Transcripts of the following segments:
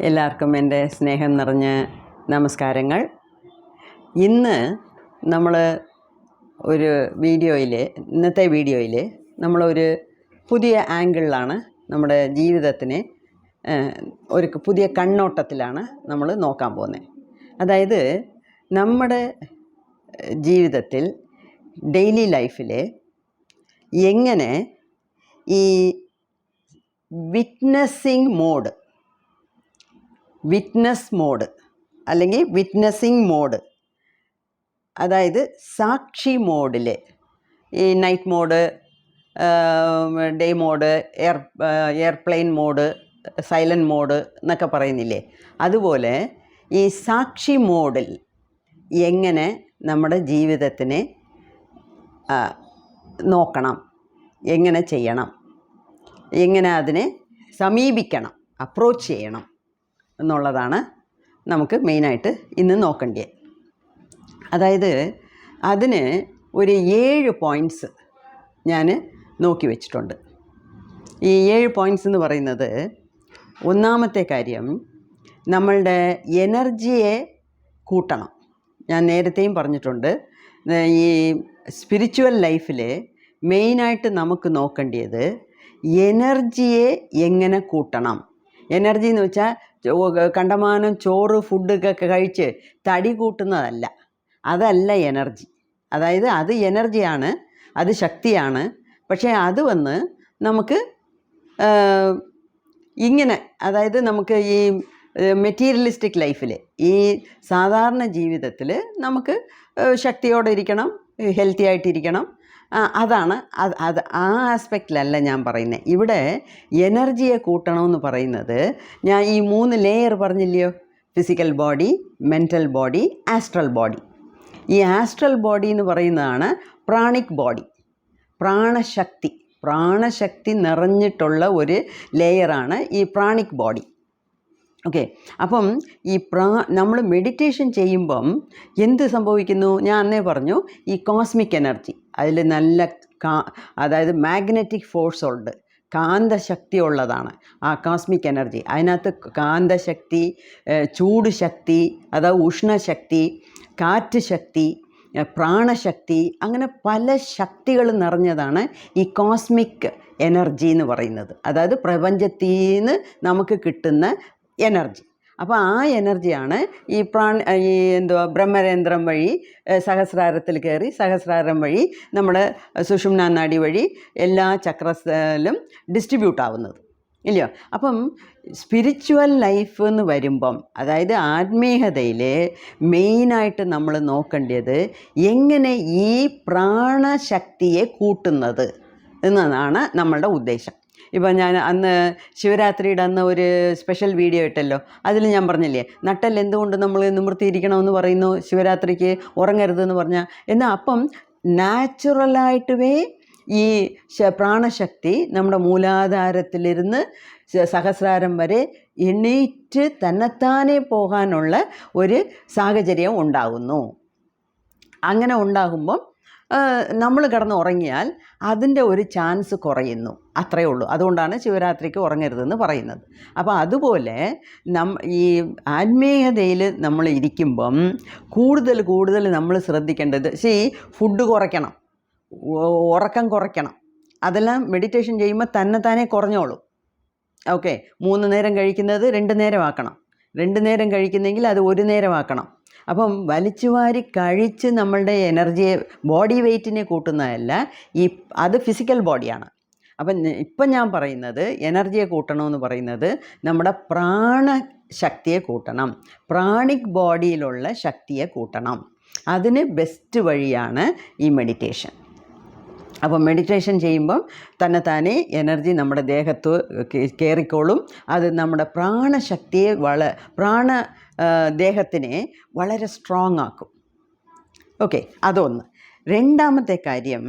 എല്ലാവർക്കും എൻ്റെ സ്നേഹം നിറഞ്ഞ നമസ്കാരങ്ങൾ. ഇന്ന് നമ്മൾ ഇന്നത്തെ വീഡിയോയിൽ നമ്മളൊരു പുതിയ ആംഗിളിലാണ് നമ്മുടെ ജീവിതത്തിനെ ഒരു പുതിയ കണ്ണോട്ടത്തിലാണ് നമ്മൾ നോക്കാൻ പോകുന്നത്. അതായത് നമ്മുടെ ജീവിതത്തിൽ ഡെയിലി ലൈഫിൽ എങ്ങനെ ഈ വിറ്റ്നസ് മോഡ് അല്ലെങ്കിൽ വിറ്റ്നസിങ് മോഡ്, അതായത് സാക്ഷി മോഡിൽ ഈ night mode, day mode, airplane mode, silent mode എന്നൊക്കെ പറയുന്നില്ലേ, അതുപോലെ ഈ സാക്ഷി മോഡിൽ എങ്ങനെ നമ്മുടെ ജീവിതത്തിനെ നോക്കണം, എങ്ങനെ ചെയ്യണം, എങ്ങനെ അതിനെ സമീപിക്കണം, അപ്രോച്ച് ചെയ്യണം എന്നുള്ളതാണ് നമുക്ക് മെയിനായിട്ട് ഇന്ന് നോക്കേണ്ടത്. അതായത് അതിന് ഒരു 7 പോയിൻറ്റ്സ് ഞാൻ നോക്കി വെച്ചിട്ടുണ്ട്. ഈ 7 പോയിൻറ്റ്സ് എന്ന് പറയുന്നത്, ഒന്നാമത്തെ കാര്യം നമ്മളുടെ എനർജിയെ കൂട്ടണം. ഞാൻ നേരത്തെയും പറഞ്ഞിട്ടുണ്ട്, ഈ സ്പിരിച്വൽ ലൈഫിൽ മെയിനായിട്ട് നമുക്ക് നോക്കേണ്ടത് എനർജിയെ എങ്ങനെ കൂട്ടണം. എനർജി എന്ന് വെച്ചാൽ കണ്ടമാനം ചോറ് ഫുഡൊക്കെ കഴിച്ച് തടി കൂട്ടുന്നതല്ല, അതല്ല എനർജി. അതായത് അത് എനർജിയാണ്, അത് ശക്തിയാണ്. പക്ഷേ അത് വന്ന് നമുക്ക് ഇങ്ങനെ, അതായത് നമുക്ക് ഈ മെറ്റീരിയലിസ്റ്റിക് ലൈഫിൽ, ഈ സാധാരണ ജീവിതത്തിൽ നമുക്ക് ശക്തിയോടെ ഇരിക്കണം, ഹെൽത്തി ആയിട്ടിരിക്കണം. അതാണ് അത് ആ ആസ്പെക്റ്റിലല്ല ഞാൻ പറയുന്നത്. ഇവിടെ എനർജിയെ കൂട്ടണമെന്ന് പറയുന്നത്, ഞാൻ ഈ 3 ലെയർ പറഞ്ഞില്ലയോ, physical body, mental body, astral body. ഈ ആസ്ട്രൽ ബോഡി എന്ന് പറയുന്നതാണ് പ്രാണിക് ബോഡി, പ്രാണശക്തി നിറഞ്ഞിട്ടുള്ള ഒരു ലെയറാണ് ഈ പ്രാണിക് ബോഡി. ഓക്കെ, അപ്പം ഈ നമ്മൾ മെഡിറ്റേഷൻ ചെയ്യുമ്പം എന്ത് സംഭവിക്കുന്നു, ഞാൻ അന്നേ പറഞ്ഞു, ഈ കോസ്മിക് എനർജി അതിൽ നല്ല അതായത് മാഗ്നറ്റിക് ഫോഴ്സ് ഉണ്ട്, കാന്തശക്തി ഉള്ളതാണ് ആ കോസ്മിക് എനർജി. അതിനകത്ത് കാന്തശക്തി, ചൂട് ശക്തി, അതായത് ഉഷ്ണശക്തി, കാറ്റ് ശക്തി, പ്രാണശക്തി, അങ്ങനെ പല ശക്തികൾ നിറഞ്ഞതാണ് ഈ കോസ്മിക് എനർജി എന്ന് പറയുന്നത്. അതായത് പ്രപഞ്ചത്തിൽ നിന്ന് നമുക്ക് കിട്ടുന്ന എനർജി. അപ്പോൾ ആ എനർജിയാണ് ഈ ബ്രഹ്മരന്ധ്രം വഴി സഹസ്രാരത്തിൽ കയറി, സഹസ്രാരം വഴി നമ്മുടെ സുഷുമ്നാ നാഡി വഴി എല്ലാ ചക്രത്തിലും ഡിസ്ട്രിബ്യൂട്ട് ആവുന്നത്, ഇല്ലയോ. അപ്പം സ്പിരിച്വൽ ലൈഫ് എന്ന് വരുമ്പം, അതായത് ആത്മീയതയിൽ മെയിനായിട്ട് നമ്മൾ നോക്കേണ്ടത് എങ്ങനെ ഈ പ്രാണശക്തിയെ കൂട്ടുന്നത് എന്നതാണ് നമ്മളുടെ ഉദ്ദേശം. ഇപ്പം ഞാൻ അന്ന് ശിവരാത്രിയുടെ അന്ന് ഒരു സ്പെഷ്യൽ വീഡിയോ ഇട്ടല്ലോ, അതിൽ ഞാൻ പറഞ്ഞില്ലേ, നട്ടൽ എന്തുകൊണ്ട് നമ്മൾ നിവൃത്തിയിരിക്കണമെന്ന് പറയുന്നു, ശിവരാത്രിക്ക് ഉറങ്ങരുതെന്ന് പറഞ്ഞാൽ. എന്നാൽ അപ്പം നാച്ചുറലായിട്ടുവേ ഈ പ്രാണശക്തി നമ്മുടെ മൂലാധാരത്തിലിരുന്ന് സഹസ്രാരം വരെ എണീറ്റ് തന്നെത്താനെ പോകാനുള്ള ഒരു സാഹചര്യം ഉണ്ടാകുന്നു. അങ്ങനെ ഉണ്ടാകുമ്പം നമ്മൾ കിടന്ന് ഉറങ്ങിയാൽ അതിൻ്റെ ഒരു ചാൻസ് കുറയുന്നു, അത്രയേ ഉള്ളൂ. അതുകൊണ്ടാണ് ശിവരാത്രിക്ക് ഉറങ്ങരുതെന്ന് പറയുന്നത്. അപ്പോൾ അതുപോലെ ഈ ആത്മീയതയിൽ നമ്മൾ ഇരിക്കുമ്പം കൂടുതൽ നമ്മൾ ശ്രദ്ധിക്കേണ്ടത്, ഫുഡ് കുറയ്ക്കണം, ഉറക്കം കുറയ്ക്കണം. അതെല്ലാം മെഡിറ്റേഷൻ ചെയ്യുമ്പോൾ തന്നെത്താനെ കുറഞ്ഞോളൂ. ഓക്കെ, 3 നേരം കഴിക്കുന്നത് 2 നേരമാക്കണം, 2 നേരം കഴിക്കുന്നെങ്കിൽ അത് 1 നേരമാക്കണം. അപ്പം വലിച്ചുവാരി കഴിച്ച് നമ്മളുടെ എനർജിയെ, ബോഡി വെയ്റ്റിനെ കൂട്ടുന്നതല്ല, അത് ഫിസിക്കൽ ബോഡിയാണ്. അപ്പം ഇപ്പം ഞാൻ പറയുന്നത് എനർജിയെ കൂട്ടണമെന്ന് പറയുന്നത് നമ്മുടെ പ്രാണശക്തിയെ കൂട്ടണം, പ്രാണിക് ബോഡിയിലുള്ള ശക്തിയെ കൂട്ടണം. അതിന് ബെസ്റ്റ് വഴിയാണ് ഈ മെഡിറ്റേഷൻ. അപ്പം മെഡിറ്റേഷൻ ചെയ്യുമ്പം തന്നെത്താനെ എനർജി നമ്മുടെ ദേഹത്ത് കയറിക്കോളും. അത് നമ്മുടെ പ്രാണശക്തിയെ ദേഹത്തിനെ വളരെ സ്ട്രോങ് ആക്കും. ഓക്കെ, അതൊന്ന്. രണ്ടാമത്തെ കാര്യം,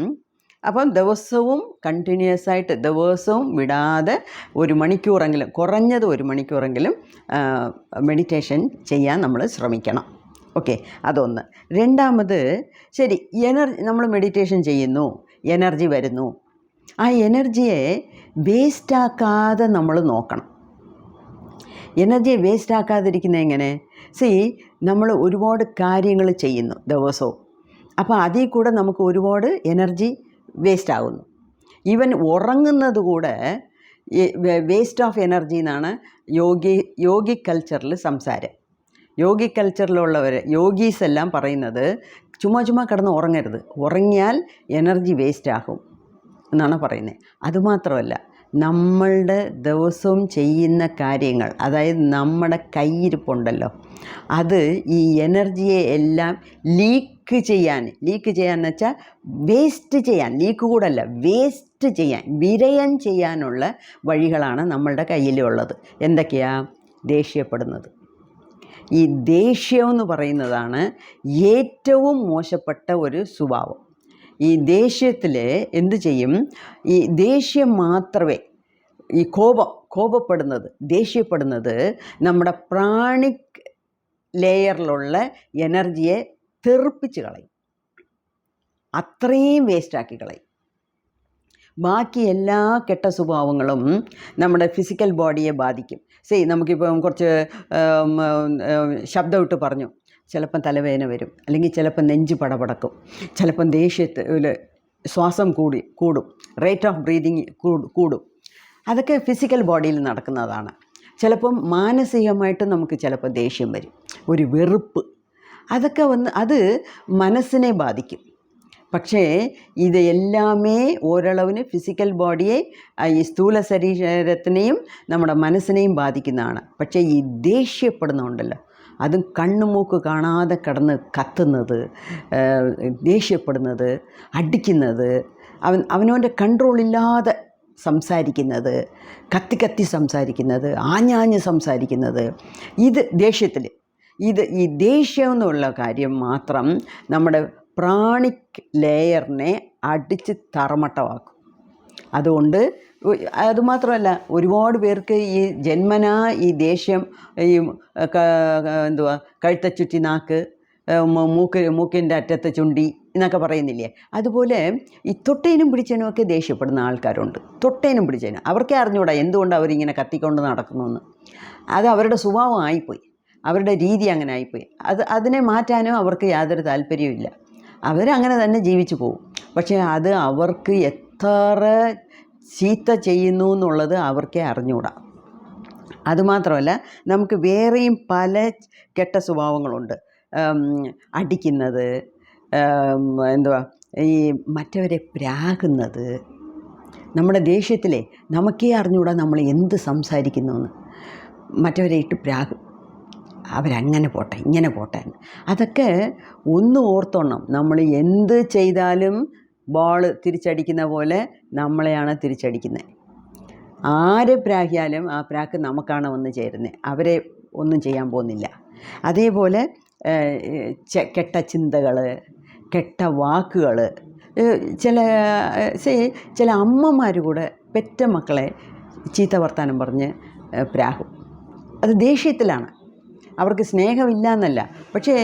അപ്പം ദിവസവും കണ്ടിന്യൂസ് ആയിട്ട്, ദിവസവും വിടാതെ 1 മണിക്കൂറെങ്കിലും, കുറഞ്ഞത് 1 മണിക്കൂറെങ്കിലും മെഡിറ്റേഷൻ ചെയ്യാൻ നമ്മൾ ശ്രമിക്കണം. ഓക്കെ, അതൊന്ന്. രണ്ടാമത്, ശരി, നമ്മൾ മെഡിറ്റേഷൻ ചെയ്യുന്നു, എനർജി വരുന്നു, ആ എനർജിയെ വേസ്റ്റാക്കാതെ നമ്മൾ നോക്കണം. എനർജിയെ വേസ്റ്റ് ആക്കാതിരിക്കുന്നത് എങ്ങനെ? നമ്മൾ ഒരുപാട് കാര്യങ്ങൾ ചെയ്യുന്നു ദിവസവും. അപ്പോൾ അതിൽ കൂടെ നമുക്ക് ഒരുപാട് എനർജി വേസ്റ്റ് ആകുന്നു. ഈവൻ ഉറങ്ങുന്നത് കൂടെ വേസ്റ്റ് ഓഫ് എനർജി എന്നാണ് യോഗിക് കൾച്ചറിൽ സംസാരം. യോഗിക് കൾച്ചറിലുള്ളവർ യോഗീസ് എല്ലാം പറയുന്നത് ചുമ്മാ കിടന്ന് ഉറങ്ങരുത്, ഉറങ്ങിയാൽ എനർജി വേസ്റ്റ് ആകും എന്നാണ് പറയുന്നത്. അതുമാത്രമല്ല, നമ്മളുടെ ദിവസവും ചെയ്യുന്ന കാര്യങ്ങൾ, അതായത് നമ്മുടെ കയ്യിരിപ്പുണ്ടല്ലോ, അത് ഈ എനർജിയെ എല്ലാം ലീക്ക് ചെയ്യാന്ന് വെച്ചാൽ വേസ്റ്റ് ചെയ്യാൻ, ലീക്ക് കൂടല്ല, വേസ്റ്റ് ചെയ്യാൻ, വിരയം ചെയ്യാനുള്ള വഴികളാണ് നമ്മളുടെ കയ്യിലുള്ളത്. എന്തൊക്കെയാ? ദേഷ്യപ്പെടുന്നത്. ഈ ദേഷ്യം എന്ന് പറയുന്നതാണ് ഏറ്റവും മോശപ്പെട്ട ഒരു സ്വഭാവം. ഈ ദേഷ്യത്തിൽ എന്തു ചെയ്യും? ഈ ദേഷ്യം മാത്രമേ, ഈ കോപപ്പെടുന്നത്, ദേഷ്യപ്പെടുന്നത് നമ്മുടെ പ്രാണിക് ലെയറിലുള്ള എനർജിയെ തെറിപ്പിച്ച് കളയും, അത്രയും വേസ്റ്റാക്കി കളയും. ബാക്കി എല്ലാ കെട്ട സ്വഭാവങ്ങളും നമ്മുടെ ഫിസിക്കൽ ബോഡിയെ ബാധിക്കും. നമുക്കിപ്പം കുറച്ച് ശബ്ദമിട്ട് പറഞ്ഞു, ചിലപ്പം തലവേദന വരും, അല്ലെങ്കിൽ ചിലപ്പം നെഞ്ച് പടപടക്കും, ചിലപ്പം ദേഷ്യത്തിൽ ശ്വാസം കൂടും, റേറ്റ് ഓഫ് ബ്രീതിങ് കൂടും. അതൊക്കെ ഫിസിക്കൽ ബോഡിയിൽ നടക്കുന്നതാണ്. ചിലപ്പം മാനസികമായിട്ട് നമുക്ക് ചിലപ്പോൾ ദേഷ്യം വരും, ഒരു വെറുപ്പ്, അതൊക്കെ അത് മനസ്സിനെ ബാധിക്കും. പക്ഷേ ഇത് എല്ലാമേ ഒരളവിന് ഫിസിക്കൽ ബോഡിയെ, ഈ സ്ഥൂല ശരീരത്തിനെയും നമ്മുടെ മനസ്സിനെയും ബാധിക്കുന്നതാണ്. പക്ഷേ ഈ ദേഷ്യപ്പെടുന്നുണ്ടല്ലോ, അതും കണ്ണുമൂക്ക് കാണാതെ കിടന്ന് കത്തുന്നത്, ദേഷ്യപ്പെടുന്നത്, അടിക്കുന്നത്, അവനവൻ്റെ കൺട്രോളില്ലാതെ സംസാരിക്കുന്നത്, കത്തി സംസാരിക്കുന്നത്, ആഞ്ഞാഞ്ഞ് സംസാരിക്കുന്നത്, ഇത് ദേഷ്യത്തിൽ, ഈ ദേഷ്യം എന്നുള്ള കാര്യം മാത്രം നമ്മുടെ പ്രാണിക് ലെയറിനെ അടിച്ച് തറമട്ടമാക്കും. അതുകൊണ്ട് അതുമാത്രമല്ല, ഒരുപാട് പേർക്ക് ഈ ജന്മനാ ഈ ദേഷ്യം, ഈ കഴുത്ത ചുറ്റി നാക്ക്, മൂക്കിൻ്റെ അറ്റത്ത് ചുണ്ടി എന്നൊക്കെ പറയുന്നില്ലേ, അതുപോലെ ഈ തൊട്ടേനും പിടിച്ചേനും ഒക്കെ ദേഷ്യപ്പെടുന്ന ആൾക്കാരുണ്ട്. തൊട്ടേനും പിടിച്ചേനും അവർക്കേ അറിഞ്ഞൂടാ എന്തുകൊണ്ട് അവരിങ്ങനെ കത്തിക്കൊണ്ട് നടക്കുന്നു. അത് അവരുടെ സ്വഭാവമായിപ്പോയി, അവരുടെ രീതി അങ്ങനെ ആയിപ്പോയി. അതിനെ മാറ്റാനും അവർക്ക് യാതൊരു താല്പര്യമില്ല. അവരങ്ങനെ തന്നെ ജീവിച്ചു പോകും. പക്ഷേ അത് അവർക്ക് എത്ര ചീത്ത ചെയ്യുന്നു എന്നുള്ളത് അവർക്കേ അറിഞ്ഞൂടാ. അതുമാത്രമല്ല, നമുക്ക് വേറെയും പല കെട്ട സ്വഭാവങ്ങളുണ്ട്. അടിക്കുന്നത്, ഈ മറ്റവരെ പ്രാകുന്നത്. നമ്മുടെ ദേഷ്യത്തിലെ നമുക്കേ അറിഞ്ഞൂടാ നമ്മൾ എന്ത് സംസാരിക്കുന്നു എന്ന്. മറ്റവരെ ഇട്ട് പ്രാകും, അവരങ്ങനെ പോട്ടെ ഇങ്ങനെ പോട്ടെ. അതൊക്കെ ഒന്ന് ഓർത്തോണം, നമ്മൾ എന്ത് ചെയ്താലും ബോൾ തിരിച്ചടിക്കുന്ന പോലെ നമ്മളെയാണ് തിരിച്ചടിക്കുന്നത്. ആരെ പ്രാഹിയാലും ആ പ്രാക്ക് നമുക്കാണ് വന്ന് ചേരുന്നത്, അവരെ ഒന്നും ചെയ്യാൻ പോകുന്നില്ല. അതേപോലെ കെട്ട ചിന്തകൾ, കെട്ട വാക്കുകൾ. ചില അമ്മമാർ കൂടെ പെറ്റ മക്കളെ ചീത്ത വർത്താനം പറഞ്ഞ് പ്രാഹും. അത് ദേഷ്യത്തിലാണ്, അവർക്ക് സ്നേഹമില്ല എന്നല്ല. പക്ഷേ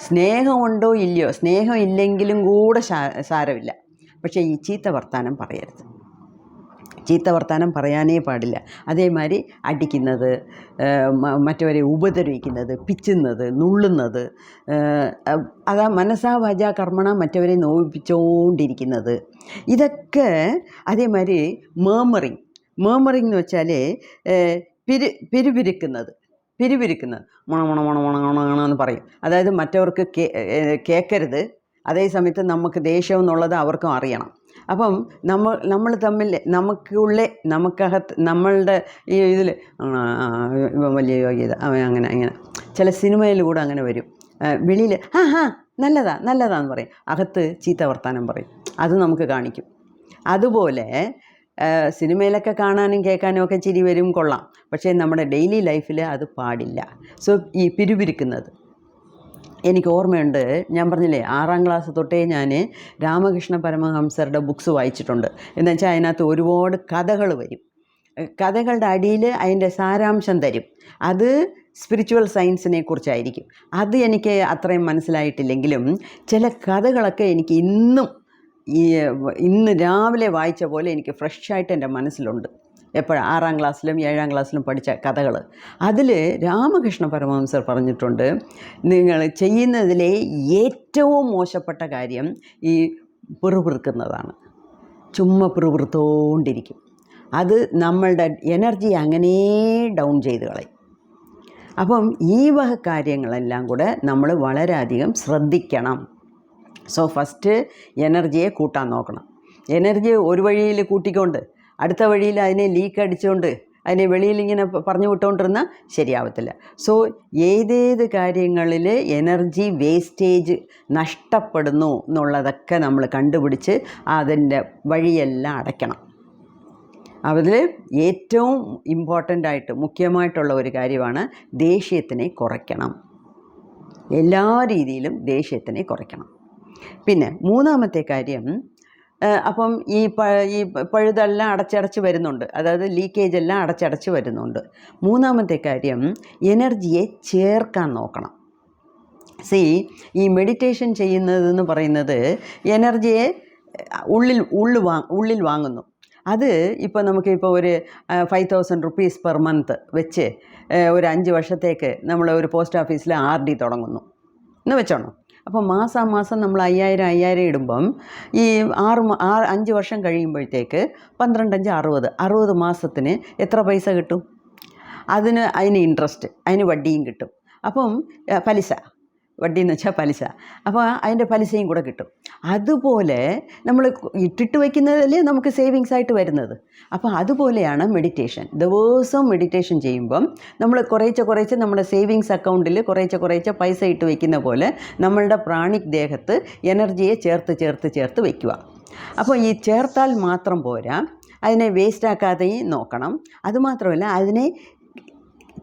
സ്നേഹമുണ്ടോ ഇല്ലയോ, സ്നേഹം ഇല്ലെങ്കിലും കൂടെ സാരമില്ല. പക്ഷേ ഈ ചീത്ത വർത്താനം പറയരുത്, ചീത്ത വർത്താനം പറയാനേ പാടില്ല. അതേമാതിരി അടിക്കുന്നത്, മറ്റവരെ ഉപദ്രവിക്കുന്നത്, പിച്ചുന്നത്, നുള്ളുന്നത്, അതാ മനസ്സാ വാചാ കർമ്മണ മറ്റവരെ നോവിപ്പിച്ചുകൊണ്ടിരിക്കുന്നത്, ഇതൊക്കെ. അതേമാതിരി മേമറിങ് എന്ന് വെച്ചാൽ പിരിപിരിക്കുന്നത്, മണമണെന്ന് പറയും. അതായത് മറ്റവർക്ക് കേൾക്കരുത്, അതേ സമയത്ത് നമുക്ക് ദേഷ്യം എന്നുള്ളത് അവർക്കും അറിയണം. അപ്പം നമ്മൾ തമ്മിൽ നമുക്കകത്ത് നമ്മളുടെ ഈ ഇതിൽ വലിയ യോഗ്യത അങ്ങനെ ചില സിനിമയിൽ കൂടെ അങ്ങനെ വരും. വെളിയിൽ നല്ലതാന്ന് പറയും, അകത്ത് ചീത്ത വർത്താനം പറയും. അത് നമുക്ക് കാണിക്കും. അതുപോലെ സിനിമയിലൊക്കെ കാണാനും കേൾക്കാനും ഒക്കെ ചിരി വരും, കൊള്ളാം. പക്ഷേ നമ്മുടെ ഡെയിലി ലൈഫിൽ അത് പാടില്ല. ഈ പിരിപിരിക്കുന്നത് എനിക്ക് ഓർമ്മയുണ്ട്. ഞാൻ പറഞ്ഞില്ലേ, 6ാം ക്ലാസ് തൊട്ടേ ഞാൻ രാമകൃഷ്ണ പരമഹംസരുടെ ബുക്സ് വായിച്ചിട്ടുണ്ട്. എന്നുവെച്ചാൽ അതിനകത്ത് ഒരുപാട് കഥകൾ വരും. കഥകളുടെ അടിയിൽ അതിൻ്റെ സാരാംശം തരും. അത് സ്പിരിച്വൽ സയൻസിനെ കുറിച്ചായിരിക്കും. അത് എനിക്ക് അത്രയും മനസ്സിലായിട്ടില്ലെങ്കിലും ചില കഥകളൊക്കെ എനിക്ക് ഇന്ന് രാവിലെ വായിച്ച പോലെ എനിക്ക് ഫ്രഷായിട്ട് എൻ്റെ മനസ്സിലുണ്ട്. എപ്പോഴാണ് 6ാം ക്ലാസ്സിലും 7ാം ക്ലാസ്സിലും പഠിച്ച കഥകൾ. അതിൽ രാമകൃഷ്ണ പരമഹംസർ പറഞ്ഞിട്ടുണ്ട്, നിങ്ങൾ ചെയ്യുന്നതിലെ ഏറ്റവും മോശപ്പെട്ട കാര്യം ഈ പിറുപിറുക്കുന്നതാണ്. ചുമ്മാ പിറുപിറുത്തോണ്ടിരിക്കും. അത് നമ്മളുടെ എനർജി അങ്ങനെ ഡൗൺ ചെയ്ത് കളയും. അപ്പം ഈ വക കാര്യങ്ങളെല്ലാം കൂടെ നമ്മൾ വളരെയധികം ശ്രദ്ധിക്കണം. സോ ഫസ്റ്റ് എനർജിയെ കൂട്ടാൻ നോക്കണം. എനർജി ഒരു വഴിയിൽ കൂട്ടിക്കൊണ്ട് അടുത്ത വഴിയിൽ അതിനെ ലീക്ക് അടിച്ചുകൊണ്ട് അതിനെ വെളിയിൽ ഇങ്ങനെ പറഞ്ഞു വിട്ടുകൊണ്ടിരുന്നാൽ ശരിയാവത്തില്ല. സോ ഏതേത് കാര്യങ്ങളിൽ എനർജി വേസ്റ്റേജ് നഷ്ടപ്പെടുന്നു എന്നുള്ളതൊക്കെ നമ്മൾ കണ്ടുപിടിച്ച് അതിൻ്റെ വഴിയെല്ലാം അടയ്ക്കണം. അതിൽ ഏറ്റവും ഇമ്പോർട്ടൻ്റായിട്ട് മുഖ്യമായിട്ടുള്ള ഒരു കാര്യമാണ് ദേഷ്യത്തിനെ കുറയ്ക്കണം. എല്ലാ രീതിയിലും ദേഷ്യത്തിനെ കുറയ്ക്കണം. പിന്നെ മൂന്നാമത്തെ കാര്യം, അപ്പം ഈ പഴുതെല്ലാം അടച്ചടച്ച് വരുന്നുണ്ട്, അതായത് ലീക്കേജ് എല്ലാം അടച്ചടച്ച് വരുന്നുണ്ട്. മൂന്നാമത്തെ കാര്യം, എനർജിയെ ചേർക്കാൻ നോക്കണം. ഈ മെഡിറ്റേഷൻ ചെയ്യുന്നതെന്ന് പറയുന്നത് എനർജിയെ ഉള്ളിൽ വാങ്ങുന്നു. അത് ഇപ്പോൾ നമുക്കിപ്പോൾ ഒരു 5,000 rupees പെർ മന്ത് വെച്ച് ഒരു 5 വർഷത്തേക്ക് നമ്മൾ ഒരു പോസ്റ്റ് ഓഫീസിൽ RD തുടങ്ങുന്നു എന്ന് വെച്ചോണം. അപ്പോൾ മാസം നമ്മൾ 5,000 ഇടുമ്പം ഈ 5 വർഷം കഴിയുമ്പോഴത്തേക്ക് 12×5 60 മാസത്തിന് എത്ര പൈസ കിട്ടും? അതിന് ഇൻട്രസ്റ്റ്, അതിന് വട്ടിയും കിട്ടും. അപ്പം പലിശ, വട്ടി എന്ന് വെച്ചാൽ പലിശ. അപ്പോൾ അതിൻ്റെ പലിശയും കൂടെ കിട്ടും. അതുപോലെ നമ്മൾ ഇട്ടിട്ട് വയ്ക്കുന്നതല്ലേ നമുക്ക് സേവിങ്സ് ആയിട്ട് വരുന്നത്. അപ്പോൾ അതുപോലെയാണ് മെഡിറ്റേഷൻ. ദിവസവും മെഡിറ്റേഷൻ ചെയ്യുമ്പം നമ്മൾ കുറേശ്ശെ നമ്മുടെ സേവിങ്സ് അക്കൗണ്ടിൽ കുറേശ്ശെ പൈസ ഇട്ട് വയ്ക്കുന്ന പോലെ നമ്മളുടെ പ്രാണിക് ദേഹത്ത് എനർജിയെ ചേർത്ത് വയ്ക്കുക. അപ്പോൾ ഈ ചേർത്താൽ മാത്രം പോരാ, അതിനെ വേസ്റ്റാക്കാതെയും നോക്കണം. അതുമാത്രമല്ല, അതിനെ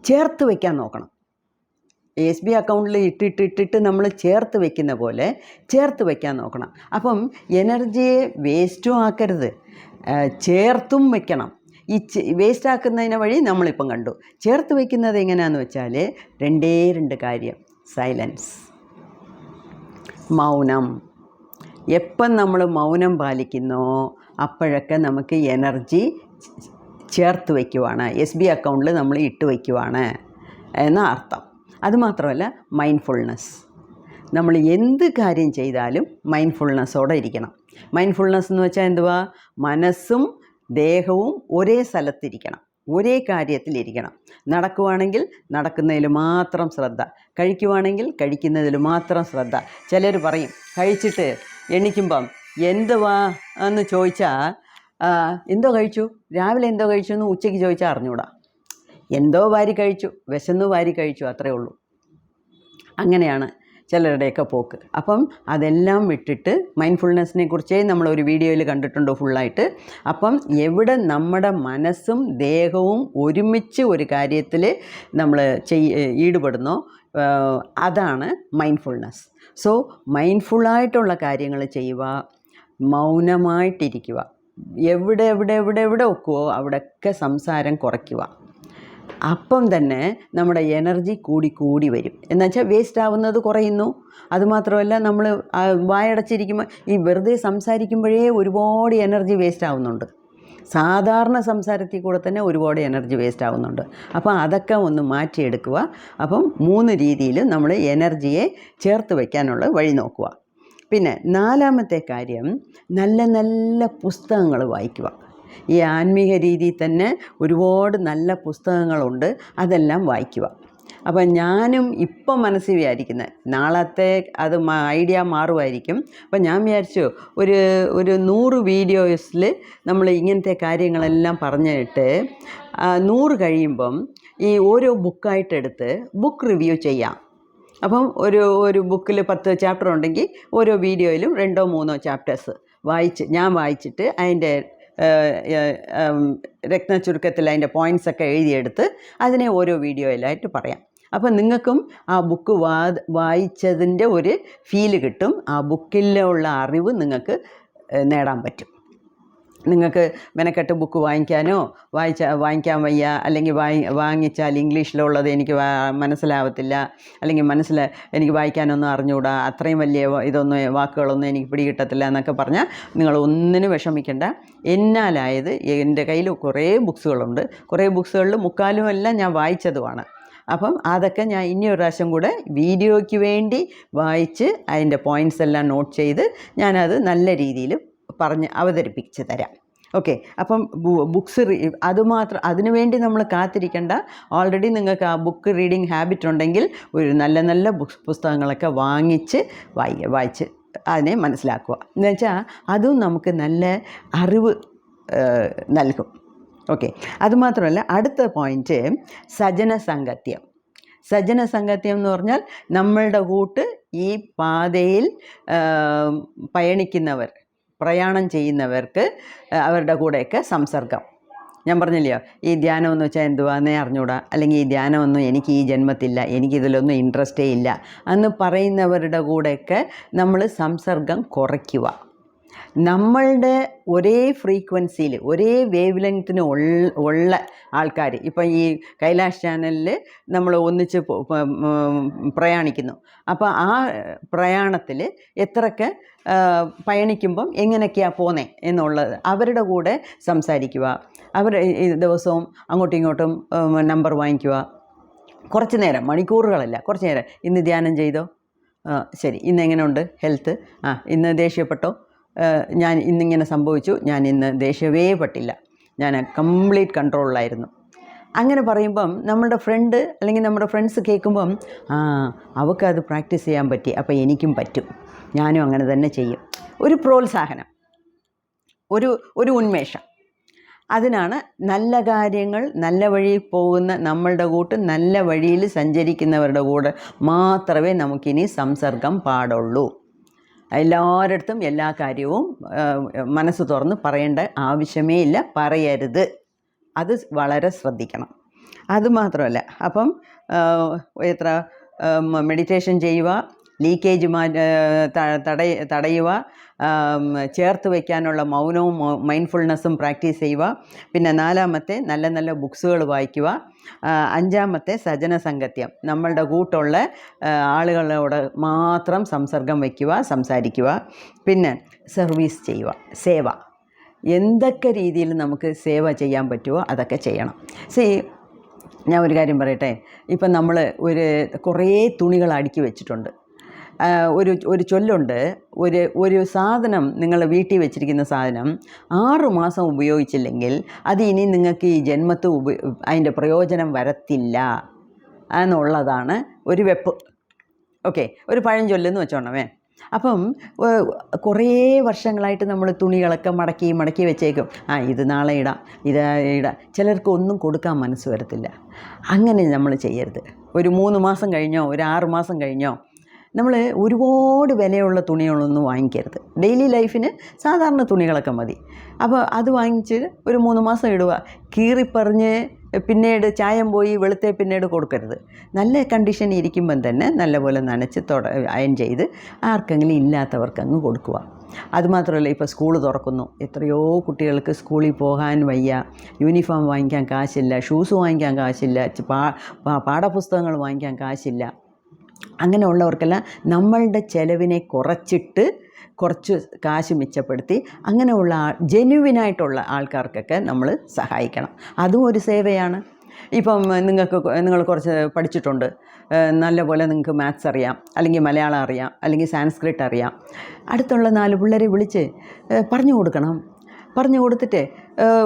ചേർത്ത് വയ്ക്കാൻ നോക്കണം. SB അക്കൗണ്ടിൽ ഇട്ടിട്ട് നമ്മൾ ചേർത്ത് വയ്ക്കുന്ന പോലെ ചേർത്ത് വയ്ക്കാൻ നോക്കണം. അപ്പം എനർജിയെ വേസ്റ്റും ആക്കരുത്, ചേർത്തും വയ്ക്കണം. ഈ വേസ്റ്റ് ആക്കുന്നതിനെ വഴി നമ്മളിപ്പം കണ്ടു. ചേർത്ത് വയ്ക്കുന്നത് എങ്ങനെയാണെന്ന് വെച്ചാൽ 2 കാര്യം: സൈലൻസ്, മൗനം. എപ്പം നമ്മൾ മൗനം പാലിക്കുന്നോ അപ്പോഴൊക്കെ നമുക്ക് എനർജി ചേർത്ത് വയ്ക്കുവാണ്, SB അക്കൗണ്ടിൽ നമ്മൾ ഇട്ട് വയ്ക്കുവാണ് എന്ന അർത്ഥം. അതുമാത്രമല്ല, മൈൻഡ്ഫുൾനെസ്. നമ്മൾ എന്ത് കാര്യം ചെയ്താലും മൈൻഡ്ഫുൾനെസ്സോടെ ഇരിക്കണം. മൈൻഡ്ഫുൾനെസ് എന്ന് വെച്ചാൽ എന്തുവാ? മനസ്സും ദേഹവും ഒരേ സ്ഥലത്തിരിക്കണം, ഒരേ കാര്യത്തിലിരിക്കണം. നടക്കുവാണെങ്കിൽ നടക്കുന്നതിൽ മാത്രം ശ്രദ്ധ, കഴിക്കുവാണെങ്കിൽ കഴിക്കുന്നതിൽ മാത്രം ശ്രദ്ധ. ചിലർ പറയും, കഴിച്ചിട്ട് എണീക്കുമ്പം എന്തുവാ എന്ന് ചോദിച്ചാൽ എന്തോ കഴിച്ചു, രാവിലെ എന്തോ കഴിച്ചു എന്ന് ഉച്ചയ്ക്ക് ചോദിച്ചാൽ അറിഞ്ഞൂടാ. എന്തോ വാരി കഴിച്ചു, വിശന്നു വാരി കഴിച്ചു, അത്രയേ ഉള്ളൂ. അങ്ങനെയാണ് ചിലരുടെയൊക്കെ പോക്ക്. അപ്പം അതെല്ലാം വിട്ടിട്ട്, മൈൻഡ്ഫുൾനെസ്സിനെ കുറിച്ചേ നമ്മളൊരു വീഡിയോയിൽ കണ്ടിട്ടുണ്ടോ ഫുള്ളായിട്ട്. അപ്പം എവിടെ നമ്മുടെ മനസ്സും ദേഹവും ഒരുമിച്ച് ഒരു കാര്യത്തിൽ നമ്മൾ ഈടുപെടുന്നോ അതാണ് മൈൻഡ്ഫുൾനെസ്. സോ മൈൻഡ്ഫുള്ളായിട്ടുള്ള കാര്യങ്ങൾ ചെയ്യുക, മൗനമായിട്ടിരിക്കുക. എവിടെ ഒക്കുവോ അവിടെയൊക്കെ സംസാരം കുറയ്ക്കുക. അപ്പം തന്നെ നമ്മുടെ എനർജി കൂടി വരും. എന്നുവെച്ചാൽ വേസ്റ്റ് ആവുന്നത് കുറയുന്നു. അതുമാത്രമല്ല, നമ്മൾ വായടച്ചിരിക്കുമ്പോൾ ഈ വെറുതെ സംസാരിക്കുമ്പോഴേ ഒരുപാട് എനർജി വേസ്റ്റ് ആവുന്നുണ്ട്. സാധാരണ സംസാരത്തിൽ കൂടെ തന്നെ ഒരുപാട് എനർജി വേസ്റ്റ് ആവുന്നുണ്ട്. അപ്പോൾ അതൊക്കെ ഒന്ന് മാറ്റിയെടുക്കുക. അപ്പം 3 രീതിയിൽ നമ്മൾ എനർജിയെ ചേർത്ത് വയ്ക്കാനുള്ള വഴി നോക്കുക. പിന്നെ 4ാമത്തെ കാര്യം, നല്ല പുസ്തകങ്ങൾ വായിക്കുക. ഈ ആത്മീക രീതിയിൽ തന്നെ ഒരുപാട് നല്ല പുസ്തകങ്ങളുണ്ട്, അതെല്ലാം വായിക്കുക. അപ്പം ഞാനും ഇപ്പം മനസ്സിൽ വിചാരിക്കുന്നത്, നാളത്തെ അത് ഐഡിയ മാറുമായിരിക്കും. അപ്പം ഞാൻ വിചാരിച്ചു ഒരു 100 വീഡിയോസിൽ നമ്മൾ ഇങ്ങനത്തെ കാര്യങ്ങളെല്ലാം പറഞ്ഞിട്ട് 100 കഴിയുമ്പം ഈ ഓരോ ബുക്കായിട്ടെടുത്ത് ബുക്ക് റിവ്യൂ ചെയ്യാം. അപ്പം ഒരു ബുക്കിൽ 10 ചാപ്റ്റർ ഉണ്ടെങ്കിൽ ഓരോ വീഡിയോയിലും 2-3 ചാപ്റ്റേഴ്സ് ഞാൻ വായിച്ചിട്ട് അതിൻ്റെ രത്നച്ചുരുക്കത്തിൽ അതിൻ്റെ പോയിൻറ്റ്സൊക്കെ എഴുതിയെടുത്ത് അതിനെ ഓരോ വീഡിയോയിലായിട്ട് പറയാം. അപ്പം നിങ്ങൾക്കും ആ ബുക്ക് വായിച്ചതിൻ്റെ ഒരു ഫീല് കിട്ടും. ആ ബുക്കിലുള്ള അറിവ് നിങ്ങൾക്ക് നേടാൻ പറ്റും. നിങ്ങൾക്ക് മെനക്കെട്ട് ബുക്ക് വാങ്ങിക്കാനോ വാങ്ങിക്കാൻ വയ്യ, അല്ലെങ്കിൽ വാങ്ങിച്ചാൽ ഇംഗ്ലീഷിലുള്ളത് എനിക്ക് മനസ്സിലാവത്തില്ല, അല്ലെങ്കിൽ എനിക്ക് വായിക്കാനൊന്നും അറിഞ്ഞുകൂടാ, അത്രയും വലിയ ഇതൊന്നും വാക്കുകളൊന്നും എനിക്ക് പിടികിട്ടത്തില്ല എന്നൊക്കെ പറഞ്ഞാൽ നിങ്ങൾ ഒന്നിനും വിഷമിക്കേണ്ട. എന്നാലായത് എൻ്റെ കയ്യിൽ കുറേ ബുക്സുകളുണ്ട്. കുറേ ബുക്സുകളിൽ മുക്കാലും എല്ലാം ഞാൻ വായിച്ചതുമാണ്. അപ്പം അതൊക്കെ ഞാൻ ഇനി ഒരു പ്രാവശ്യം കൂടെ വീഡിയോയ്ക്ക് വേണ്ടി വായിച്ച് അതിൻ്റെ പോയിൻറ്റ്സ് എല്ലാം നോട്ട് ചെയ്ത് ഞാനത് നല്ല രീതിയിൽ പറഞ്ഞ് അവതരിപ്പിച്ച് തരാം. ഓക്കെ, അപ്പം ബുക്സ് അതുമാത്രം അതിനു വേണ്ടി നമ്മൾ കാത്തിരിക്കേണ്ട. ഓൾറെഡി നിങ്ങൾക്ക് ആ ബുക്ക് റീഡിങ് ഹാബിറ്റ് ഉണ്ടെങ്കിൽ ഒരു നല്ല നല്ല പുസ്തകങ്ങളൊക്കെ വായിച്ച് അതിനെ മനസ്സിലാക്കുക. എന്നുവെച്ചാൽ അതും നമുക്ക് നല്ല അറിവ് നൽകും. ഓക്കെ, അതുമാത്രമല്ല അടുത്ത പോയിൻറ്റ് സജനസംഗത്യം. സജനസംഗത്യം എന്ന് പറഞ്ഞാൽ നമ്മളുടെ കൂട്ട് ഈ പാതയിൽ പ്രയാണം ചെയ്യുന്നവർക്ക് അവരുടെ കൂടെയൊക്കെ സംസർഗം. ഞാൻ പറഞ്ഞില്ലയോ, ഈ ധ്യാനം എന്ന് വെച്ചാൽ എന്തുവാന്നേ അറിഞ്ഞൂടാ, അല്ലെങ്കിൽ ഈ ധ്യാനമൊന്നും എനിക്ക് ഈ ജന്മത്തില്ല, എനിക്കിതിലൊന്നും ഇൻട്രസ്റ്റേ ഇല്ല എന്ന് പറയുന്നവരുടെ കൂടെയൊക്കെ നമ്മൾ സംസർഗം കുറയ്ക്കുക. നമ്മളുടെ ഒരേ ഫ്രീക്വൻസിയിൽ ഒരേ വേവ് ലെങ്ത്തിന് ഉള്ള ആൾക്കാർ, ഇപ്പം ഈ കൈലാഷ് ചാനലിൽ നമ്മൾ ഒന്നിച്ച് പ്രയാണിക്കുന്നു. അപ്പോൾ ആ പ്രയാണത്തിൽ എത്രയൊക്കെ പയണിക്കുമ്പം എങ്ങനെയൊക്കെയാണ് പോന്നേ എന്നുള്ളത് അവരുടെ കൂടെ സംസാരിക്കുക. അവർ ദിവസവും അങ്ങോട്ടും ഇങ്ങോട്ടും നമ്പർ വാങ്ങിക്കുക. കുറച്ച് നേരം, മണിക്കൂറുകളല്ല, കുറച്ച് നേരം. ഇന്ന് ധ്യാനം ചെയ്തോ? ശരി. ഇന്ന് എങ്ങനെയുണ്ട് ഹെൽത്ത്? ഇന്ന് ദേഷ്യപ്പെട്ടോ? ഞാൻ ഇന്നിങ്ങനെ സംഭവിച്ചു, ഞാൻ ഇന്ന് ദേഷ്യമേ പെട്ടില്ല, ഞാൻ കംപ്ലീറ്റ് കൺട്രോളിലായിരുന്നു. അങ്ങനെ പറയുമ്പം നമ്മുടെ ഫ്രണ്ട് അല്ലെങ്കിൽ നമ്മുടെ ഫ്രണ്ട്സ് കേൾക്കുമ്പം അവൾക്കത് പ്രാക്ടീസ് ചെയ്യാൻ പറ്റി, അപ്പോൾ എനിക്കും പറ്റും, ഞാനും അങ്ങനെ തന്നെ ചെയ്യും. ഒരു പ്രോത്സാഹനം, ഒരു ഉന്മേഷം. അതിനാണ് നല്ല കാര്യങ്ങൾ, നല്ല വഴിയിൽ പോകുന്ന നമ്മളുടെ കൂട്ട് നല്ല വഴിയിൽ സഞ്ചരിക്കുന്നവരുടെ കൂടെ മാത്രമേ നമുക്കിനി സംസർഗം പാടുള്ളൂ. എല്ലാവരടുത്തും എല്ലാ കാര്യവും മനസ്സ് തുറന്ന് പറയേണ്ട ആവശ്യമേ ഇല്ല, പറയരുത്. അത് വളരെ ശ്രദ്ധിക്കണം. അതുമാത്രമല്ല, അപ്പം മെഡിറ്റേഷൻ ചെയ്യുക, ലീക്കേജ് തടയുക, ചേർത്ത് വയ്ക്കാനുള്ള മൗനവും മൈൻഡ്ഫുൾനെസ്സും പ്രാക്ടീസ് ചെയ്യുക. പിന്നെ 4-മത്തെ നല്ല നല്ല ബുക്സുകൾ വായിക്കുക. 5-മത്തെ സജനസംഗത്യം, നമ്മളുടെ കൂട്ടുള്ള ആളുകളോട് മാത്രം സംസർഗം വയ്ക്കുക, സംസാരിക്കുക. പിന്നെ സർവീസ് ചെയ്യുക, സേവ. എന്തൊക്കെ രീതിയിൽ നമുക്ക് സേവ ചെയ്യാൻ പറ്റുമോ അതൊക്കെ ചെയ്യണം. ഞാൻ ഒരു കാര്യം പറയട്ടെ. ഇപ്പം നമ്മൾ കുറേ തുണികൾ അടുക്കി വെച്ചിട്ടുണ്ട്. ഒരു ചൊല്ലുണ്ട്, ഒരു സാധനം നിങ്ങൾ വീട്ടിൽ വെച്ചിരിക്കുന്ന സാധനം 6 മാസം ഉപയോഗിച്ചില്ലെങ്കിൽ അത് ഇനി നിങ്ങൾക്ക് ഈ ജന്മത്ത് അതിൻ്റെ പ്രയോജനം വരത്തില്ല എന്നുള്ളതാണ് ഒരു വെപ്പ്. ഓക്കെ, ഒരു പഴഞ്ചൊല്ലെന്ന് വെച്ചോണമേ. അപ്പം കുറേ വർഷങ്ങളായിട്ട് നമ്മൾ തുണികളൊക്കെ മടക്കി വെച്ചേക്കും. ഇത് നാളെ ഇടാം, ചിലർക്ക് ഒന്നും കൊടുക്കാൻ മനസ്സ് വരത്തില്ല. അങ്ങനെ നമ്മൾ ചെയ്യരുത്. ഒരു 3 മാസം കഴിഞ്ഞോ ഒരു 6 മാസം കഴിഞ്ഞോ നമ്മൾ ഒരുപാട് വിലയുള്ള തുണികളൊന്നും വാങ്ങിക്കരുത്. ഡെയിലി ലൈഫിന് സാധാരണ തുണികളൊക്കെ മതി. അപ്പോൾ അത് വാങ്ങിച്ച് ഒരു 3 മാസം ഇടുക. കീറിപ്പറിഞ്ഞ് പിന്നീട് ചായം പോയി വെളുത്തെ പിന്നീട് കൊടുക്കരുത്. നല്ല കണ്ടീഷൻ ഇരിക്കുമ്പം തന്നെ നല്ലപോലെ നനച്ച് അയൺ ചെയ്ത് ആർക്കെങ്കിലും ഇല്ലാത്തവർക്ക് അങ്ങ് കൊടുക്കുക. അതുമാത്രമല്ല, ഇപ്പോൾ സ്കൂൾ തുറക്കുന്നു. എത്രയോ കുട്ടികൾക്ക് സ്കൂളിൽ പോകാൻ വയ്യ, യൂണിഫോം വാങ്ങിക്കാൻ കാശില്ല, ഷൂസ് വാങ്ങിക്കാൻ കാശില്ല, പാഠപുസ്തകങ്ങൾ വാങ്ങിക്കാൻ കാശില്ല. അങ്ങനെയുള്ളവർക്കെല്ലാം നമ്മളുടെ ചിലവിനെ കുറച്ച് കാശ് മിച്ചപ്പെടുത്തി അങ്ങനെയുള്ള ജെന്യുവിനായിട്ടുള്ള ആൾക്കാർക്കൊക്കെ നമ്മൾ സഹായിക്കണം. അതും ഒരു സേവയാണ്. ഇപ്പം നിങ്ങൾ കുറച്ച് പഠിച്ചിട്ടുണ്ട്, നല്ലപോലെ നിങ്ങൾക്ക് മാത്സ് അറിയാം, അല്ലെങ്കിൽ മലയാളം അറിയാം, അല്ലെങ്കിൽ സാൻസ്ക്രിറ്റ് അറിയാം. അടുത്തുള്ള 4 പിള്ളേരെ വിളിച്ച് പറഞ്ഞു കൊടുക്കണം. പറഞ്ഞു കൊടുത്തിട്ട്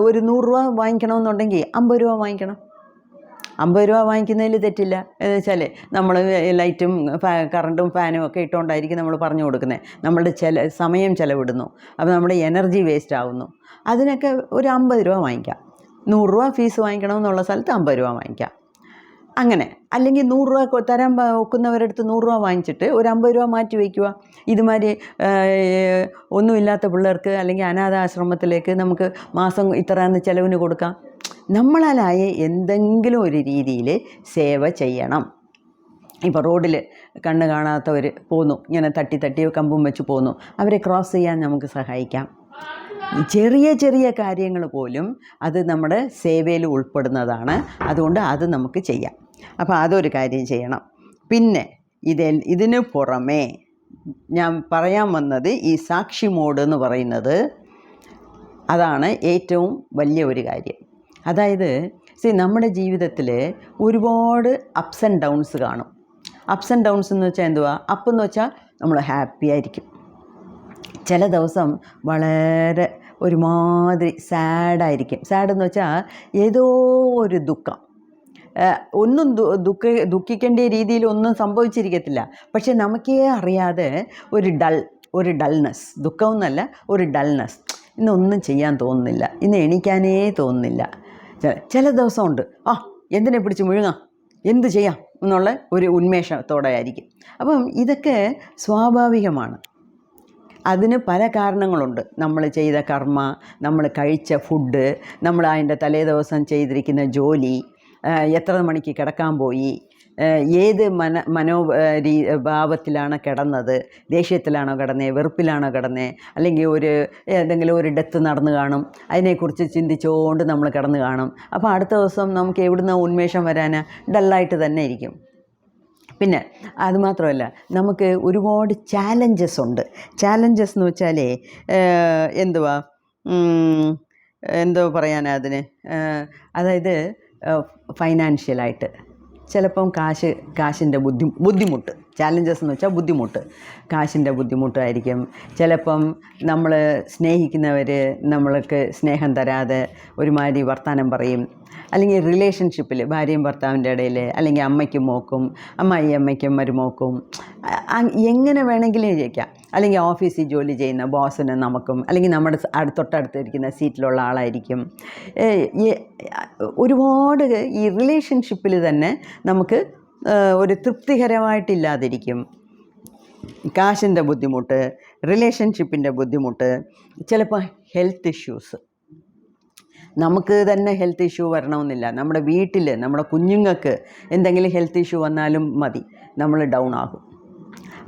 ഒരു 100 രൂപ വാങ്ങിക്കണമെന്നുണ്ടെങ്കിൽ 50 രൂപ വാങ്ങിക്കണം. 50 രൂപ വാങ്ങിക്കുന്നതിൽ തെറ്റില്ല. എന്ന് വെച്ചാൽ നമ്മൾ ലൈറ്റും കറണ്ടും ഫാനും ഒക്കെ ഇട്ടുകൊണ്ടായിരിക്കും നമ്മൾ പറഞ്ഞു കൊടുക്കുന്നത്. നമ്മളുടെ സമയം ചിലവിടുന്നു, അപ്പോൾ നമ്മുടെ എനർജി വേസ്റ്റ് ആകുന്നു. അതിനൊക്കെ ഒരു 50 രൂപ വാങ്ങിക്കാം. 100 രൂപ ഫീസ് വാങ്ങിക്കണമെന്നുള്ള സ്ഥലത്ത് 50 രൂപ വാങ്ങിക്കാം. അങ്ങനെ, അല്ലെങ്കിൽ 100 രൂപ തരാൻ ഒക്കുന്നവരടുത്ത് 100 രൂപ വാങ്ങിച്ചിട്ട് ഒരു 50 രൂപ മാറ്റി വയ്ക്കുക. ഇതുമാതിരി ഒന്നുമില്ലാത്ത പിള്ളേർക്ക് അല്ലെങ്കിൽ അനാഥാശ്രമത്തിലേക്ക് നമുക്ക് മാസം ഇത്രയെന്ന് ചിലവിന് കൊടുക്കാം. നമ്മളാലായ എന്തെങ്കിലും ഒരു രീതിയിൽ സേവ ചെയ്യണം. ഇപ്പോൾ റോഡിൽ കണ്ണ് കാണാത്തവർ പോന്നു, ഇങ്ങനെ തട്ടി കമ്പും വെച്ച് പോന്നു, അവരെ ക്രോസ് ചെയ്യാൻ നമുക്ക് സഹായിക്കാം. ചെറിയ ചെറിയ കാര്യങ്ങൾ പോലും അത് നമ്മുടെ സേവയിൽ ഉൾപ്പെടുന്നതാണ്. അതുകൊണ്ട് അത് നമുക്ക് ചെയ്യാം. അപ്പോൾ അതൊരു കാര്യം ചെയ്യണം. പിന്നെ ഇതിന് പുറമേ ഞാൻ പറയാൻ വന്നത് ഈ സാക്ഷി മോഡ് എന്ന് പറയുന്നത് അതാണ് ഏറ്റവും വലിയ ഒരു കാര്യം. അതായത് നമ്മുടെ ജീവിതത്തിൽ ഒരുപാട് അപ്സ് ആൻഡ് ഡൗൺസ് കാണും. അപ്സ് ആൻഡ് ഡൗൺസ് എന്ന് വെച്ചാൽ എന്തുവാ? അപ്പ് എന്ന് വെച്ചാൽ നമ്മൾ ഹാപ്പി ആയിരിക്കും. ചില ദിവസം വളരെ ഒരുമാതിരി സാഡായിരിക്കും. സാഡെന്ന് വെച്ചാൽ ഏതോ ഒരു ദുഃഖം, ഒന്നും ദുഃഖിക്കേണ്ട രീതിയിൽ ഒന്നും സംഭവിച്ചിരിക്കത്തില്ല. പക്ഷെ നമുക്കേ അറിയാതെ ഒരു ഡൾനെസ്, ദുഃഖമൊന്നുമല്ല, ഒരു ഡൾനെസ്. ഇന്നൊന്നും ചെയ്യാൻ തോന്നുന്നില്ല, ഇന്ന് എണീക്കാനേ തോന്നുന്നില്ല. ചില ദിവസമുണ്ട്, എന്തിനെ പിടിച്ച് മുഴുങ്ങാം, എന്ത് ചെയ്യാം എന്നുള്ള ഒരു ഉന്മേഷത്തോടെ ആയിരിക്കും. അപ്പം ഇതൊക്കെ സ്വാഭാവികമാണ്. അതിന് പല കാരണങ്ങളുണ്ട്. നമ്മൾ ചെയ്ത കർമ്മ, നമ്മൾ കഴിച്ച ഫുഡ്, നമ്മൾ അതിൻ്റെ തലേ ദിവസം ചെയ്തിരിക്കുന്ന ജോലി, എത്ര മണിക്ക് കിടക്കാൻ പോയി, ഏത് ഭാവത്തിലാണ് കിടന്നത്, ദേഷ്യത്തിലാണോ കിടന്നത്, വെറുപ്പിലാണോ കിടന്നത്, അല്ലെങ്കിൽ ഏതെങ്കിലും ഒരു ഡെത്ത് നടന്നു കാണും, അതിനെക്കുറിച്ച് ചിന്തിച്ചുകൊണ്ട് നമ്മൾ കിടന്ന് കാണും. അപ്പോൾ അടുത്ത ദിവസം നമുക്ക് എവിടുന്ന് ഉന്മേഷം വരാനാ? ഡള്ളായിട്ട് തന്നെ ഇരിക്കും. പിന്നെ അതുമാത്രമല്ല, നമുക്ക് ഒരുപാട് ചാലഞ്ചസ് ഉണ്ട്. ചാലഞ്ചസ് എന്ന് വെച്ചാൽ എന്തോ പറയാനാ അതിന്? അതായത് ഫൈനാൻഷ്യലായിട്ട് ചിലപ്പം കാശിൻ്റെ ബുദ്ധിമുട്ട്. ചാലഞ്ചസ് എന്ന് വെച്ചാൽ ബുദ്ധിമുട്ട്, കാശിൻ്റെ ബുദ്ധിമുട്ടായിരിക്കും. ചിലപ്പം നമ്മൾ സ്നേഹിക്കുന്നവർ നമ്മൾക്ക് സ്നേഹം തരാതെ ഒരുമാതിരി വർത്തമാനം പറയും. അല്ലെങ്കിൽ റിലേഷൻഷിപ്പിൽ ഭാര്യയും ഭർത്താവിൻ്റെ ഇടയിൽ, അല്ലെങ്കിൽ അമ്മയ്ക്കും മോക്കും, അമ്മയ്ക്കും മരുമോക്കും, എങ്ങനെ വേണമെങ്കിലും ഇരിക്കാം. അല്ലെങ്കിൽ ഓഫീസിൽ ജോലി ചെയ്യുന്ന ബോസിന് നമുക്കും, അല്ലെങ്കിൽ നമ്മുടെ തൊട്ടടുത്തിരിക്കുന്ന സീറ്റിലുള്ള ആളായിരിക്കും. ഒരുപാട് ഈ റിലേഷൻഷിപ്പിൽ തന്നെ നമുക്ക് ഒരു തൃപ്തികരമായിട്ടില്ലാതിരിക്കും. കാശിൻ്റെ ബുദ്ധിമുട്ട്, റിലേഷൻഷിപ്പിൻ്റെ ബുദ്ധിമുട്ട്, ചിലപ്പോൾ ഹെൽത്ത് ഇഷ്യൂസ്. നമുക്ക് തന്നെ ഹെൽത്ത് ഇഷ്യൂ വരണമെന്നില്ല. നമ്മുടെ വീട്ടിൽ നമ്മുടെ കുഞ്ഞുങ്ങൾക്ക് എന്തെങ്കിലും ഹെൽത്ത് ഇഷ്യൂ വന്നാലും മതി, നമ്മൾ ഡൗൺ ആകും.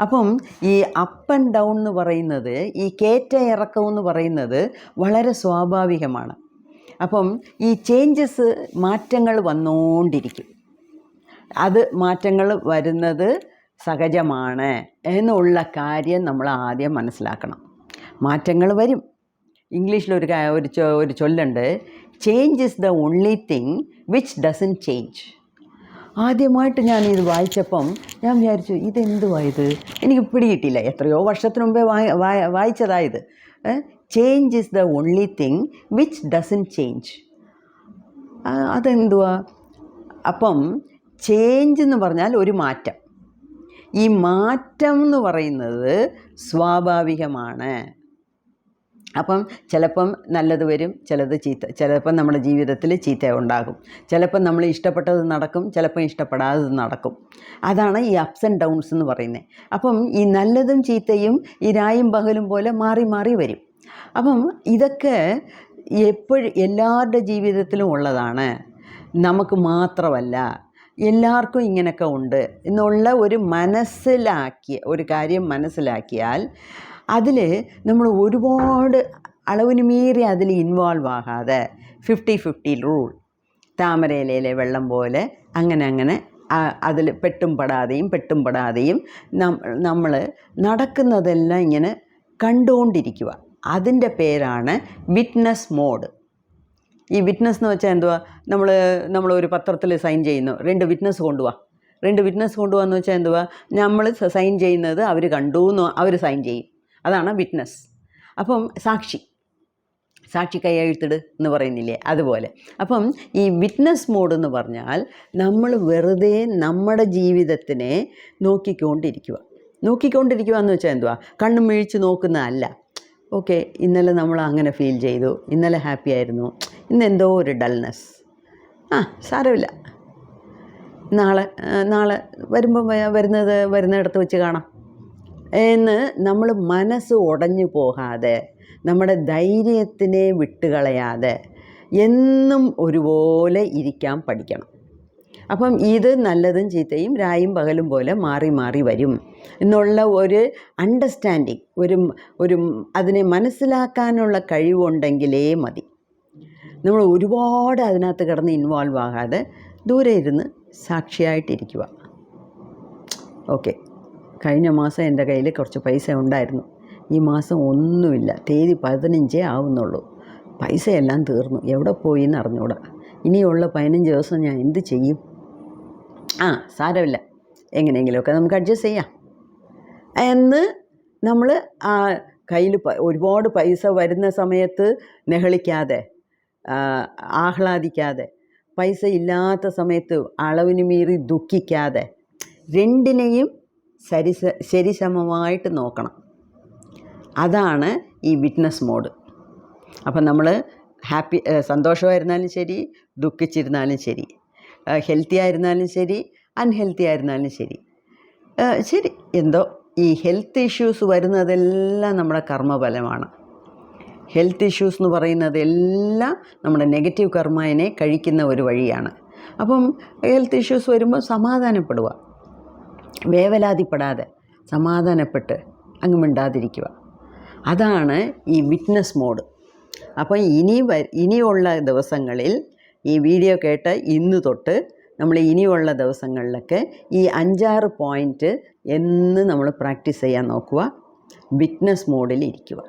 അപ്പം ഈ അപ്പ് ആൻഡ് ഡൗൺ എന്ന് പറയുന്നത്, ഈ കയറ്റ ഇറക്കം എന്ന് പറയുന്നത് വളരെ സ്വാഭാവികമാണ്. അപ്പം ഈ ചേഞ്ചസ്, മാറ്റങ്ങൾ വന്നുകൊണ്ടിരിക്കും. അത് മാറ്റങ്ങൾ വരുന്നത് സഹജമാണ് എന്നുള്ള കാര്യം നമ്മൾ ആദ്യം മനസ്സിലാക്കണം. മാറ്റങ്ങൾ വരും. ഇംഗ്ലീഷിലൊരു ചൊല്ലുണ്ട്, change is the only thing which doesn't change. ആദ്യമായിട്ട് ഞാനിത് വായിച്ചപ്പം ഞാൻ വിചാരിച്ചു, ഇതെന്തുവാ ഇത്? എനിക്ക് പിടികിട്ടില്ല. എത്രയോ വർഷത്തിന് മുമ്പേ വായിച്ചതായത്. Change is the only thing which doesn't change. അതെന്തുവാ? അപ്പം ചേഞ്ച് എന്ന് പറഞ്ഞാൽ ഒരു മാറ്റം. ഈ മാറ്റം എന്ന് പറയുന്നത് സ്വാഭാവികമാണ്. അപ്പം ചിലപ്പം നല്ലത് വരും, ചിലപ്പം നമ്മുടെ ജീവിതത്തിൽ ചീത്ത ഉണ്ടാകും. ചിലപ്പം നമ്മൾ ഇഷ്ടപ്പെട്ടത് നടക്കും, ചിലപ്പം ഇഷ്ടപ്പെടാതെ നടക്കും. അതാണ് ഈ അപ്സ് ആൻഡ് ഡൗൺസ് എന്ന് പറയുന്നത്. അപ്പം ഈ നല്ലതും ചീത്തയും ഈ രായും പകലും പോലെ മാറി മാറി വരും. അപ്പം ഇതൊക്കെ എല്ലാവരുടെ ജീവിതത്തിലും ഉള്ളതാണ്. നമുക്ക് മാത്രമല്ല, എല്ലാവർക്കും ഇങ്ങനെയൊക്കെ ഉണ്ട് എന്നുള്ള ഒരു കാര്യം മനസ്സിലാക്കിയാൽ അതിൽ നമ്മൾ ഒരുപാട് അളവിന് മീറി അതിൽ ഇൻവോൾവ് ആകാതെ 50-50 റൂൾ, താമരയിലെ വെള്ളം പോലെ അങ്ങനെ അതിൽ പെട്ടും പെടാതെയും നമ്മൾ നടക്കുന്നതെല്ലാം ഇങ്ങനെ കണ്ടുകൊണ്ടിരിക്കുക. അതിൻ്റെ പേരാണ് വിറ്റ്നസ് മോഡ്. ഈ വിറ്റ്നസ് എന്ന് വെച്ചാൽ എന്തുവാ? നമ്മളൊരു പത്രത്തിൽ സൈൻ ചെയ്യുന്നു, 2 വിറ്റ്നസ് കൊണ്ടുപോകാന്ന് വെച്ചാൽ എന്തുവാ? നമ്മൾ സൈൻ ചെയ്യുന്നത് അവർ കണ്ടു എന്ന് അവർ സൈൻ ചെയ്യും. അതാണ് വിറ്റ്നസ്. അപ്പം സാക്ഷി കൈയെഴുത്തിട് എന്ന് പറയുന്നില്ലേ, അതുപോലെ. അപ്പം ഈ വിറ്റ്നസ് മോഡ് എന്ന് പറഞ്ഞാൽ നമ്മൾ വെറുതെ നമ്മുടെ ജീവിതത്തിനെ നോക്കിക്കൊണ്ടിരിക്കുക എന്ന് വെച്ചാൽ എന്തുവാ? കണ്ണും മിഴിച്ച് നോക്കുന്നതല്ല. ഓക്കെ, ഇന്നലെ നമ്മൾ അങ്ങനെ ഫീൽ ചെയ്തു, ഇന്നലെ ഹാപ്പി ആയിരുന്നു, ഇന്നെന്തോ ഒരു ഡൾനെസ്, സാരമില്ല, നാളെ വരുന്നിടത്ത് വെച്ച് കാണാം എന്ന് നമ്മൾ മനസ്സ് ഉടഞ്ഞു പോകാതെ, നമ്മുടെ ധൈര്യത്തിനെ വിട്ടുകളയാതെ എന്നും ഒരുപോലെ ഇരിക്കാൻ പഠിക്കണം. അപ്പം ഇത് നല്ലതും ചീത്തയും രായും പകലും പോലെ മാറി മാറി വരും എന്നുള്ള ഒരു അണ്ടർസ്റ്റാൻഡിങ്, ഒരു അതിനെ മനസ്സിലാക്കാനുള്ള കഴിവുണ്ടെങ്കിലേ മതി. നമ്മൾ ഒരുപാട് അതിനകത്ത് കിടന്ന് ഇൻവോൾവ് ആകാതെ ദൂരെ ഇരുന്ന് സാക്ഷിയായിട്ടിരിക്കുക. ഓക്കെ, കഴിഞ്ഞ മാസം എൻ്റെ കയ്യിൽ കുറച്ച് പൈസ ഉണ്ടായിരുന്നു. ഈ മാസം ഒന്നുമില്ല. തീയതി 15 ആവുന്നുള്ളൂ. പൈസയെല്ലാം തീർന്നു. എവിടെ പോയി എന്ന് അറിഞ്ഞൂടാ. ഇനിയുള്ള 15 ദിവസം ഞാൻ എന്ത് ചെയ്യും? സാരമില്ല, എങ്ങനെയെങ്കിലുമൊക്കെ നമുക്ക് അഡ്ജസ്റ്റ് ചെയ്യാം എന്ന് നമ്മൾ കയ്യിൽ ഒരുപാട് പൈസ വരുന്ന സമയത്ത് നെഹളിക്കാതെ, ആഹ്ലാദിക്കാതെ, പൈസ ഇല്ലാത്ത സമയത്ത് അളവിന് മീറി ദുഃഖിക്കാതെ, രണ്ടിനെയും ശരിസമമായിട്ട് നോക്കണം. അതാണ് ഈ വിറ്റ്നസ് മോഡ്. അപ്പം നമ്മൾ സന്തോഷമായിരുന്നാലും ശരി, ദുഃഖിച്ചിരുന്നാലും ശരി, ഹെൽത്തി ആയിരുന്നാലും ശരി, അൺഹെൽത്തി ആയിരുന്നാലും ശരി, എന്തോ ഈ ഹെൽത്ത് ഇഷ്യൂസ് വരുന്നതെല്ലാം നമ്മുടെ കർമ്മഫലമാണ്. ഹെൽത്ത് ഇഷ്യൂസ് എന്ന് പറയുന്നതെല്ലാം നമ്മുടെ നെഗറ്റീവ് കർമ്മനെ കഴിക്കുന്ന ഒരു വഴിയാണ്. അപ്പം ഹെൽത്ത് ഇഷ്യൂസ് വരുമ്പോൾ സമാധാനപ്പെടുക, വേവലാതിപ്പെടാതെ സമാധാനപ്പെട്ട് അങ്ങ് മിണ്ടാതിരിക്കുക. അതാണ് ഈ വിറ്റ്നസ് മോഡ്. അപ്പോൾ ഇനിയുള്ള ദിവസങ്ങളിൽ ഈ വീഡിയോ കേട്ട് ഇന്ന് തൊട്ട് നമ്മൾ ഇനിയുള്ള ദിവസങ്ങളിലൊക്കെ ഈ 5-6 പോയിൻറ്റ് എന്ന് നമ്മൾ പ്രാക്ടീസ് ചെയ്യാൻ നോക്കുക. വിറ്റ്നസ് മോഡിൽ ഇരിക്കുക.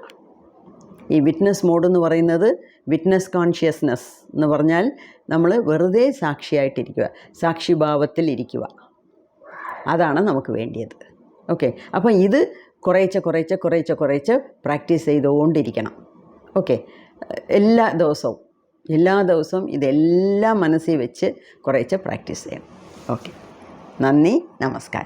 ഈ വിറ്റ്നസ് മോഡ് എന്ന് പറയുന്നത് വിറ്റ്നസ് കോൺഷ്യസ്നെസ് എന്ന് പറഞ്ഞാൽ നമ്മൾ വെറുതെ സാക്ഷിയായിട്ടിരിക്കുക, സാക്ഷിഭാവത്തിൽ ഇരിക്കുക. അതാണ് നമുക്ക് വേണ്ടിയത്. ഓക്കെ, അപ്പോൾ ഇത് കുറേശ്ശെ പ്രാക്ടീസ് ചെയ്തുകൊണ്ടിരിക്കണം. ഓക്കെ, എല്ലാ ദിവസവും ഇതെല്ലാം മനസ്സിൽ വെച്ച് കുറേശ്ശെ പ്രാക്ടീസ് ചെയ്യണം. ഓക്കെ, നന്ദി, നമസ്കാരം.